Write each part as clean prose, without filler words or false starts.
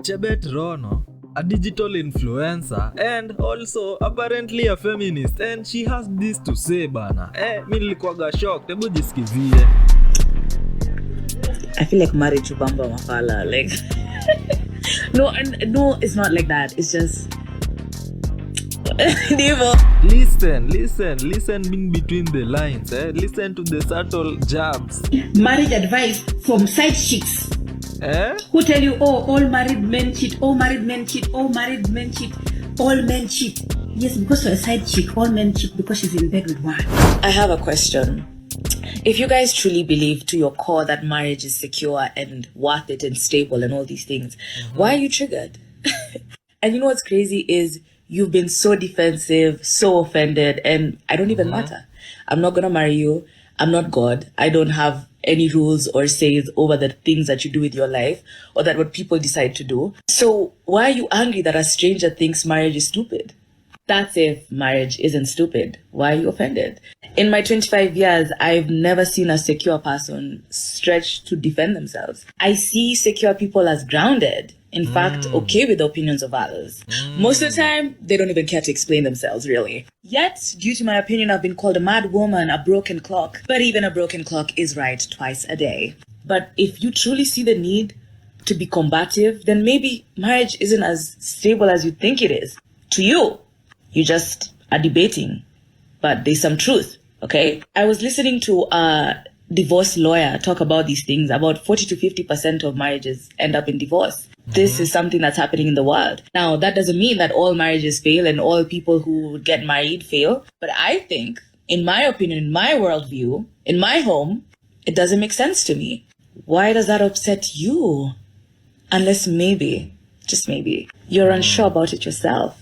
Chebet Ronoh, a digital influencer and also apparently a feminist, and she has this to say bana. Mimi nilikuwa shocked, hebu jisikizie. I feel like marriage ubamba mafala, like no, it's not like that. It's just Listen in between the lines. Listen to the subtle jabs. Marriage advice from side chicks. Who tell you, oh, all married men cheat, all married men cheat, all married men cheat, all men cheat. Yes, because you're a side chick, all men cheat because she's in bed with one. I have a question. If you guys truly believe to your core that marriage is secure and worth it and stable and all these things, why are you triggered? And you know what's crazy is you've been so defensive, so offended, and I don't even matter. I'm not going to marry you. I'm not God. I don't have any rules or says over the things that you do with your life or that what people decide to do. So why are you angry that a stranger thinks marriage is stupid? That's if marriage isn't stupid. Why are you offended? In my 25 years, I've never seen a secure person stretch to defend themselves. I see secure people as grounded. In fact, okay with the opinions of others. Most of the time, they don't even care to explain themselves, really. Yet, due to my opinion, I've been called a mad woman, a broken clock. But even a broken clock is right twice a day. But if you truly see the need to be combative, then maybe marriage isn't as stable as you think it is. To you, you just are debating. But there's some truth, okay? I was listening to a divorce lawyer talk about these things. About 40 to 50% of marriages end up in divorce. This is something that's happening in the world. Now, that doesn't mean that all marriages fail and all people who get married fail. But I think, in my opinion, in my worldview, in my home, it doesn't make sense to me. Why does that upset you? Unless maybe, just maybe, you're unsure about it yourself.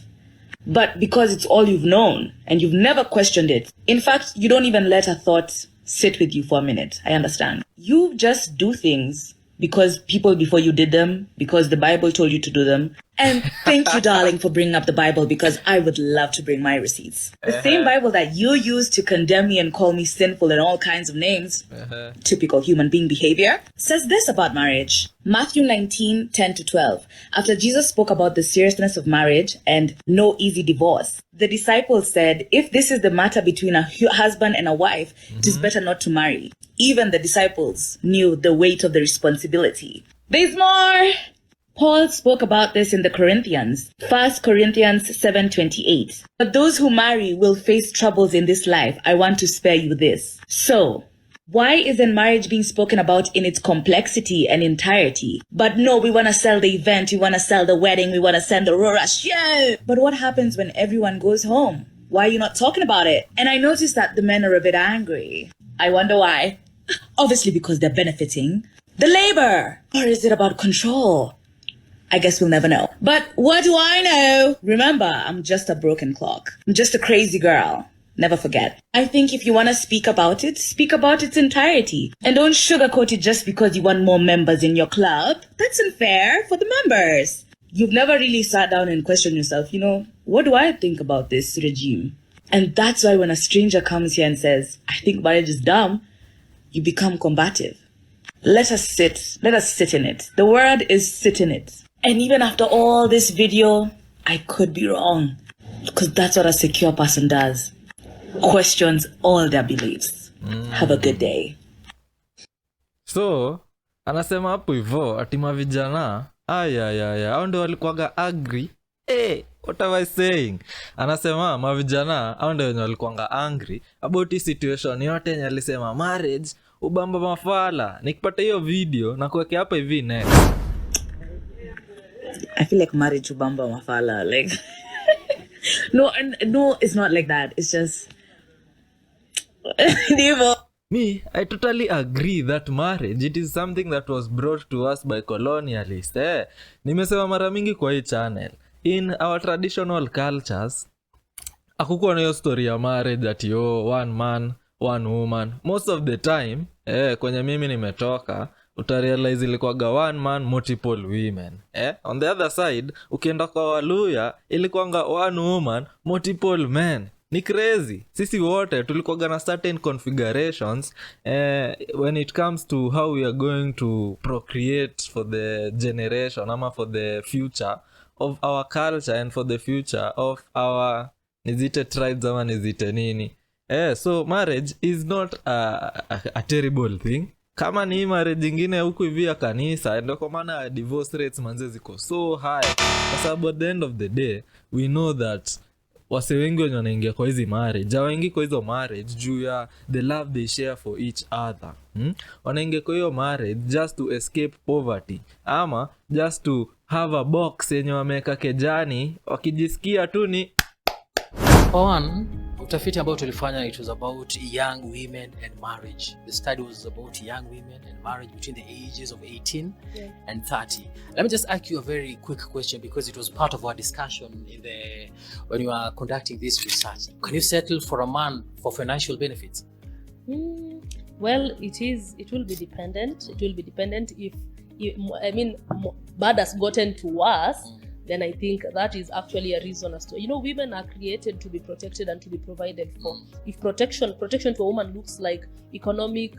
But because it's all you've known and you've never questioned it. In fact, you don't even let a thought sit with you for a minute. I understand. You just do things because people before you did them, because the Bible told you to do them. And thank you, darling, for bringing up the Bible, because I would love to bring my receipts. The same Bible that you use to condemn me and call me sinful and all kinds of names, typical human being behavior, says this about marriage. Matthew 19:10-12. After Jesus spoke about the seriousness of marriage and no easy divorce, the disciples said, if this is the matter between a husband and a wife, it is better not to marry. Even the disciples knew the weight of the responsibility. There's more! Paul spoke about this in the Corinthians, 1 Corinthians 7:28. But those who marry will face troubles in this life. I want to spare you this. So, why isn't marriage being spoken about in its complexity and entirety? But no, we want to sell the event, we want to sell the wedding, we want to send the rush. Yeah! But what happens when everyone goes home? Why are you not talking about it? And I noticed that the men are a bit angry. I wonder why. Obviously because they're benefiting the labor. Or is it about control? I guess we'll never know. But what do I know? Remember, I'm just a broken clock. I'm just a crazy girl. Never forget. I think if you want to speak about its entirety. And don't sugarcoat it just because you want more members in your club. That's unfair for the members. You've never really sat down and questioned yourself, what do I think about this regime? And that's why when a stranger comes here and says, I think marriage is dumb, you become combative. Let us sit in it. The word is sit in it. And even after all this video, I could be wrong. Because that's what a secure person does. Questions all their beliefs. Have a good day. So, anasema hapo hivyo, ati mavijana, hao ndio walikuwaga angry. What am I saying? Anasema mavijana, hao ndio walikuwaga angry about this situation yote yenye alisema marriage, ubamba mafala. Nikipata hiyo video, na kuwekea hapa hivi next. I feel like marriage ubamba mafala, like no, it's not like that. It's just Me, I totally agree that marriage, it is something that was brought to us by colonialists. Nimesema mara mingi kwa hii channel. In our traditional cultures, hakukuwa na hiyo story ya marriage that one man, one woman. Most of the time, kwenye mimi nimetoka, utarealize ilikuwaga one man, multiple women. On the other side, ukienda kwa Waluya, ilikuwanga one woman, multiple men. ni crazy. Sisi wote tulikuwa na certain configurations when it comes to how we are going to procreate for the generation ama for the future of our culture and for the future of our nizite tribes ama nizite nini. So marriage is not a terrible thing. Kama ni marriage ingine huku hivi ya kanisa, ndio kwa maana divorce rates manze ziko so high. Kwa sababu at the end of the day, we know that wase wengi wenye wanaingia kwa hizi marriage, hawaingi kwa hizo marriage juu ya the love they share for each other. Wanaingia kwa hiyo marriage just to escape poverty, ama just to have a box yenye wameka kejani, wakijisikia tu ni on. Utafiti ambao tulifanya, it was about young women and marriage. The study was about young women and marriage between the ages of 18 and 30. Let me just ask you a very quick question, because it was part of our discussion when you are conducting this research. Can you settle for a man for financial benefits? Well, it will be dependent. It will be dependent if bad has gotten to us. Then I think that is actually a reason as to, women are created to be protected and to be provided for. If protection to a woman looks like economic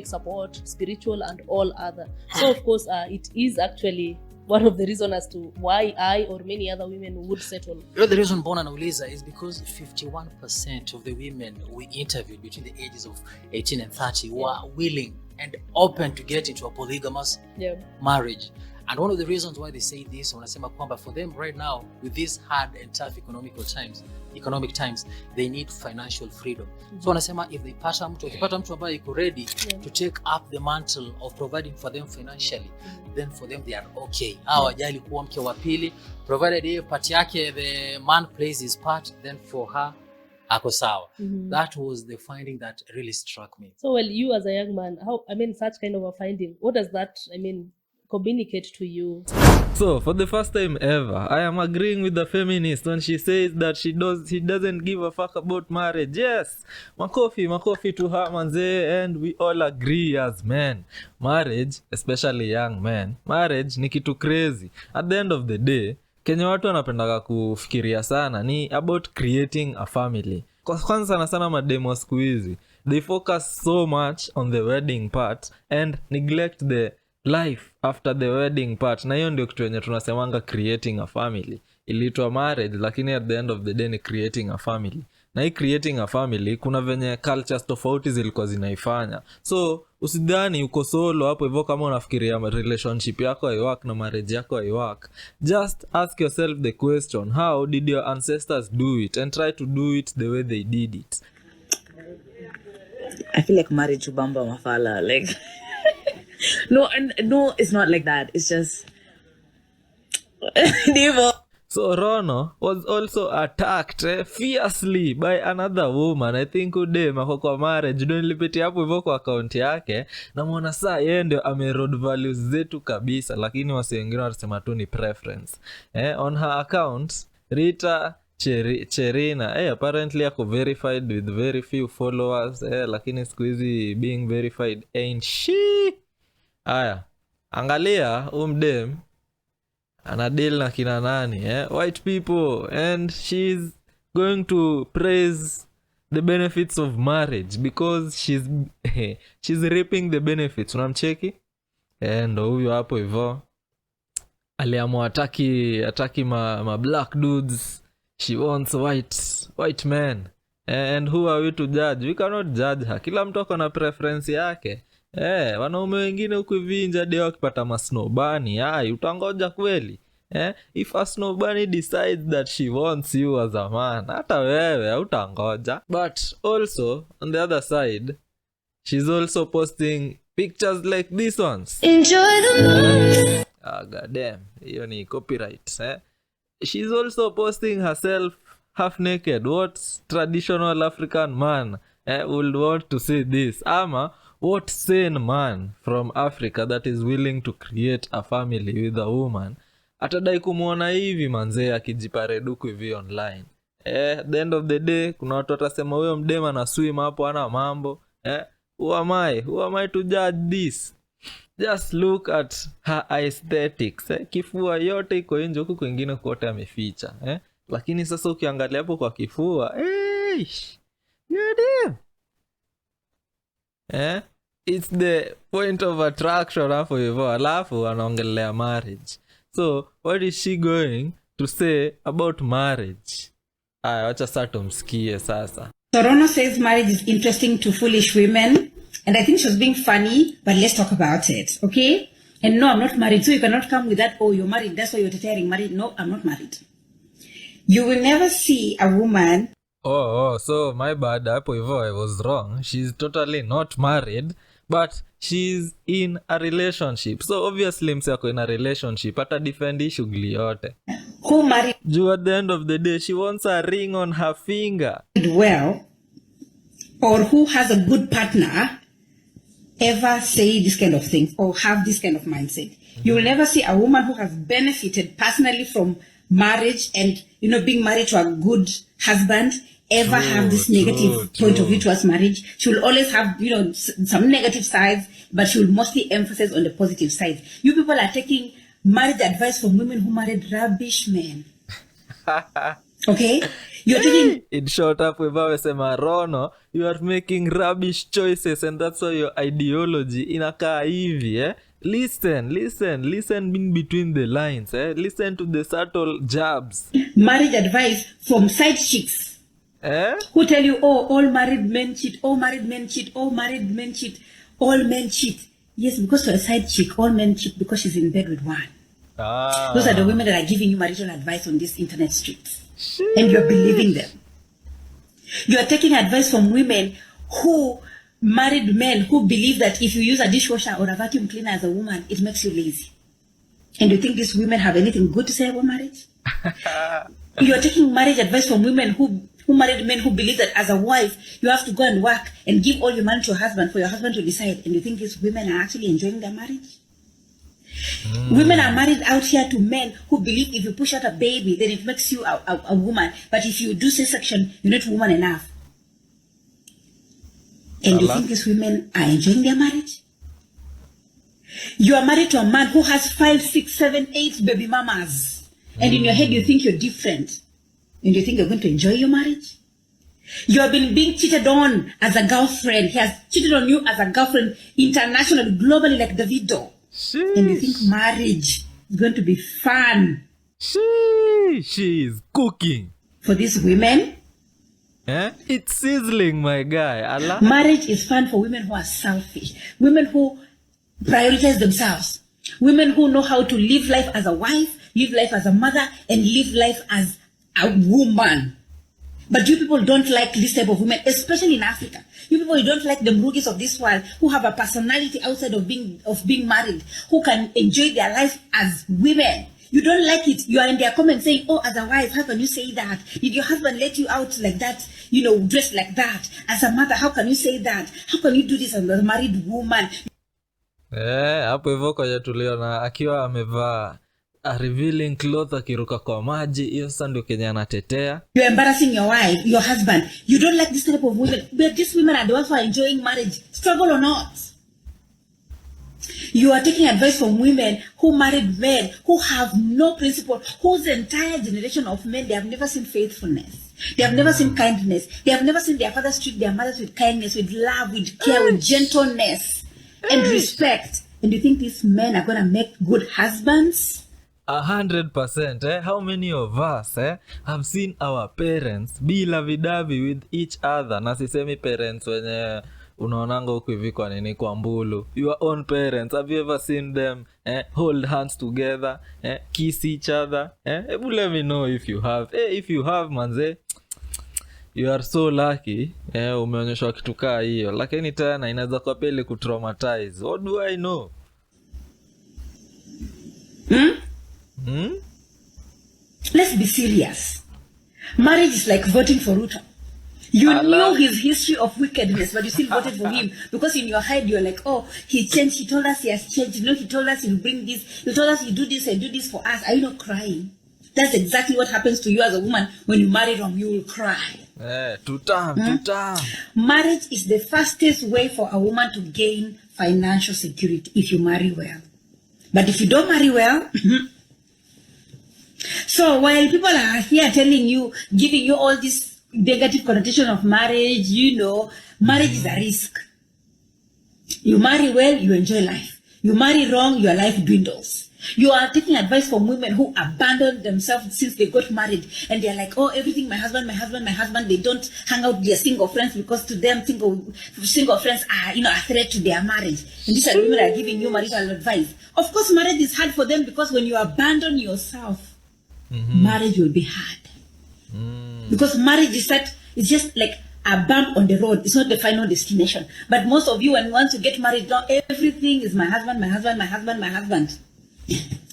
support, spiritual and all other. So of course, it is actually one of the reasons as to why I or many other women would settle. The reason Bona Nauliza is because 51% of the women we interviewed between the ages of 18 and 30 were willing and open to get into a polygamous marriage. And one of the reasons why they say this, wanasema kwamba for them right now, with these hard and tough economic times, they need financial freedom. So wanasema if they ukipata mtu ambaye iko ready to take up the mantle of providing for them financially, then for them they are okay. Hawajali kuwa mke wa pili, provided yeye part yake the man plays his part, then for her ako sawa. That was the finding that really struck me. So well, you as a young man, such kind of a finding, what does that communicate to you? So for the first time ever, I am agreeing with the feminist when she says that she doesn't give a fuck about marriage. Yes, makofi to her manze, and we all agree as men. Marriage, especially young men, marriage ni kitu crazy. At the end of the day, Kenya watu wanapendaka kufikiria sana ni about creating a family. Kwanza sana mademo siku hizi, they focus so much on the wedding part and neglect the life after the wedding part. Na hiyo ndio kitu yenye tunasemanga creating a family. Iliitwa marriage, lakini at the end of the day ni creating a family. Na hii creating a family, kuna venye cultures tofauti zilikuwa zinaifanya. So usidhani uko solo hapo hivyo kama unafikiria relationship yako haiwork na marriage yako haiwork. Just ask yourself the question, how did your ancestors do it, and try to do it the way they did it. I feel like marriage ubamba mafala, like No, it's not like that. It's just So Ronoh was also attacked fiercely by another woman. I think udem ako kwa marriage, ndio nilipitia hapo hivyo kwa account yake, na muona saa yeye ndio amerod values zetu kabisa, lakini wasi wengine wanasema tu ni preference. On her account, Rita Cherina, apparently ako verified with very few followers, lakini siku hizi being verified ain't she. Aya, angalia umdem anadeal na kina nani, white people, and she's going to praise the benefits of marriage because she's reaping the benefits. Unamcheki? Ndo huyo hapo hivyo aliamua ataki ma black dudes. She wants white men. And who are we to judge? We cannot judge her. Kila mtu ako na preference yake. Wanaume wengine huku hivi nje ndio wakipata masnobani, utangoja kweli? If a snobani decides that she wants you as a man, hata wewe utangoja. But also on the other side, she's also posting pictures like these ones. Enjoy the moment. God damn, hiyo ni copyright. She's also posting herself half naked. What traditional African man would want to say this? Ama what sane man from Africa that is willing to create a family with a woman atadai kumuona hivi manzee akijipareduku hivi online? At the end of the day, kuna watu watasema huyo mdema na swim hapo ana mambo. Who am I to judge this? Just look at her aesthetics. Kifua yote iko nje, huku kwingine kote ameficha. Lakini sasa ukiangalia hapo kwa kifua, Eish. God damn. It's the point of attraction hapo hivyo, alafu anaongelea marriage. So what is she going to say about marriage? Aya, wacha sasa tumsikie sasa. So Ronoh says marriage is interesting to foolish women, and I think she was being funny, but let's talk about it, okay? And no, I'm not married, so you cannot come with that, oh, you're married, that's why you're declaring married. No, I'm not married. You will never see a woman. So my bad, hapo hivyo I was wrong. She's totally not married, but she's in a relationship. So obviously mse ako in a relationship, ata defend hii shughuli yote. Who married Juu at the end of the day, she wants a ring on her finger. well, or who has a good partner, ever say this kind of thing or have this kind of mindset. You will never see a woman who has benefited personally from marriage and, you know, being married to a good husband ever have this negative point of view towards marriage. She will always have, you know, some negative sides, but she will mostly emphasize on the positive side. You people are taking marriage advice from women who married rubbish men. Okay? You're taking... In short up, we've always said, Ronoh, you are making rubbish choices, and that's why your ideology inakaa hivi, eh? Listen in between the lines, eh? Listen to the subtle jabs. Marriage advice from side chicks. Who tell you, oh, all married men cheat, all married men cheat, all married men cheat, all men cheat. Yes, because for a side chick, all men cheat because she's in bed with one. Those are the women that are giving you marital advice on these internet streets. And you're believing them. You are taking advice from women who married men who believe that if you use a dishwasher or a vacuum cleaner as a woman, it makes you lazy. And you think these women have anything good to say about marriage? You are taking marriage advice from women who married men who believe that as a wife, you have to go and work and give all your money to your husband for your husband to decide. And you think these women are actually enjoying their marriage? Women are married out here to men who believe if you push out a baby, then it makes you a woman. But if you do C-section, you're not woman enough. And you think these women are enjoying their marriage? You are married to a man who has 5, 6, 7, 8 baby mamas. And in your head, you think you're different. And you think you're going to enjoy your marriage? You have been being cheated on as a girlfriend. He has cheated on you as a girlfriend internationally, globally, like Davido. Sheesh. And you think marriage is going to be fun. She is cooking. For these women, it's sizzling, my guy. Allah. Marriage is fun for women who are selfish, women who prioritize themselves, women who know how to live life as a wife, live life as a mother, and live life as a woman. But you people don't like this type of women, especially in Africa. You people don't like the mrugis of this world who have a personality outside of being married, who can enjoy their life as women. You don't like it. You are in their comments saying, oh, as a wife, how can you say that? Did your husband let you out like that, you know, dressed like that? As a mother, how can you say that? How can you do this as a married woman? Hapo hivyo kwa tuliona akiwa amevaa a revealing cloth akiruka kwa maji, hiyo sasa ndio Kenya anatetea. You're embarrassing your wife, your husband. You don't like this type of women. But these women are the ones who are enjoying marriage, struggle or not. You are taking advice from women who married men who have no principle, whose entire generation of men, they have never seen faithfulness. They have never seen kindness. They have never seen their fathers treat their mothers with kindness, with love, with care, with gentleness and respect. And you think these men are going to make good husbands? 100%. How many of us have seen our parents be lovey-dovey with each other? Na sisemi parents wenye unaonanga huku hivi kwa nini kwa mbulu. Your own parents, have you ever seen them hold hands together, kiss each other? Ebu let me know if you have. If you have, manze, you are so lucky. Umeonyeshwa kitu kaa hiyo. Lakini tena inaweza kwa pele kutraumatize. What do I know? Let's be serious. Marriage is like voting for Ruto. You knew his history of wickedness, but you still voted for him because in your head you're like, oh, he changed. He told us he has changed. You know, he told us he'll bring this. He told us he'll do this and do this for us. Are you not crying? That's exactly what happens to you as a woman when you marry wrong. You will cry. Tutam. Marriage is the fastest way for a woman to gain financial security if you marry well. But if you don't marry well, so while people are here telling you, giving you all these negative connotation of marriage. Marriage is a risk. You marry well, you enjoy life. You marry wrong, your life dwindles. You are taking advice from women who abandoned themselves since they got married, and they're like, oh, everything, my husband. They don't hang out with their single friends because to them single friends are a threat to their marriage. And these are women that are giving you marital advice. Of course, marriage is hard for them because when you abandon yourself, marriage will be hard. Because marriage is just like a bump on the road. It's not the final destination. But most of you, when you want to get married, now everything is my husband.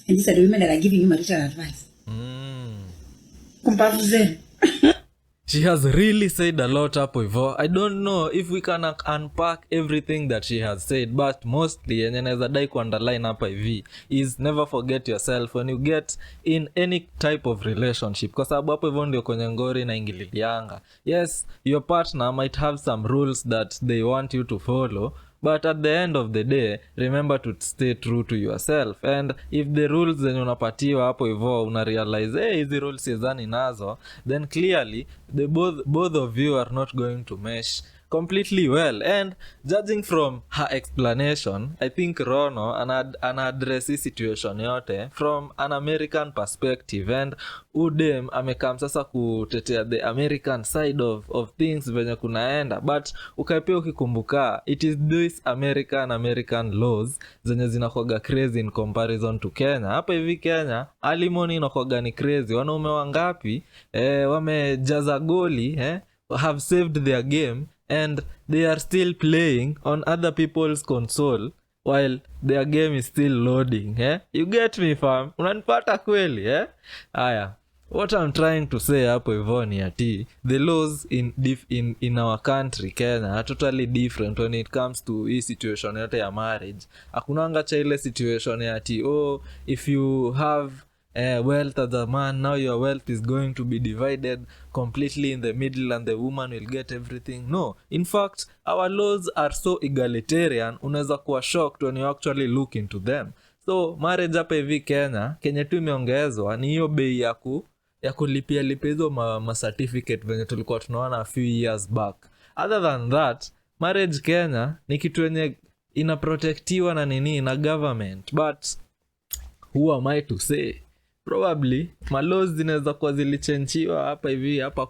And these are the women that are giving you marital advice. She has really said a lot hapo hivyo. I don't know if we can unpack everything that she has said, but mostly yenye naweza dai kuunderline hapa hivi is never forget yourself when you get in any type of relationship, kwa sababu hapo hivyo ndio kwenye ngori na ingililianga. Yes, your partner might have some rules that they want you to follow, but at the end of the day, remember to stay true to yourself. And if the rules zenye unapatiwa hapo hivyo una realize hizi rules sizani nazo, then clearly both of you are not going to mesh completely well. And judging from her explanation, I think Ronoh ana address this situation yote from an American perspective, and udem amekam sasa kutetea the American side of things venye kunaenda. But ukaipia ukikumbuka, it is this American laws zenye zinakuwaga crazy in comparison to Kenya. Hapa hivi Kenya alimony inakuwaga ni crazy. Wanaume wangapi wamejaza goli have saved their game and they are still playing on other people's console while their game is still loading. You get me, fam? Unanipata kweli? Aya, what I'm trying to say hapo hivyo ni ati the laws in our country Kenya are totally different when it comes to hii situation yote ya marriage. Hakunanga cha ile situation ya ati if you have wealth as a man, now your wealth is going to be divided completely in the middle and the woman will get everything. No, in fact, our laws are so egalitarian, unaweza kuwa shocked when you actually look into them. So marriage hapa hivi Kenya tu imeongezwa ni hiyo bei ya kulipia hizo ma certificate venye tulikuwa tunaona a few years back. Other than that, marriage Kenya ni kitu yenye inaprotectiwa na government. But who am I to say? Probably laws zinaweza kuwa zilichenchiwa hapa hivi hapa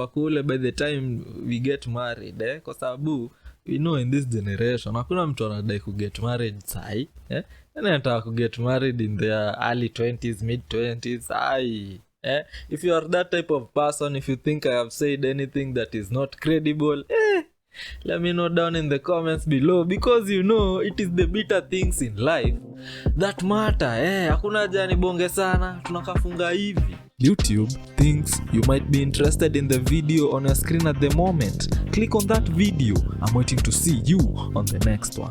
kule by the time we get married, kwa sababu we know in this generation hakuna mtu anadai ku get married sai, anataka ku get married in their early 20s, mid 20s. If you are that type of person, if you think I have said anything that is not credible, let me know down in the comments below, because it is the bitter things in life that matter. Hakuna haja nibonge sana, tunakafunga hivi. YouTube thinks you might be interested in the video on your screen at the moment. Click on that video. I'm waiting to see you on the next one.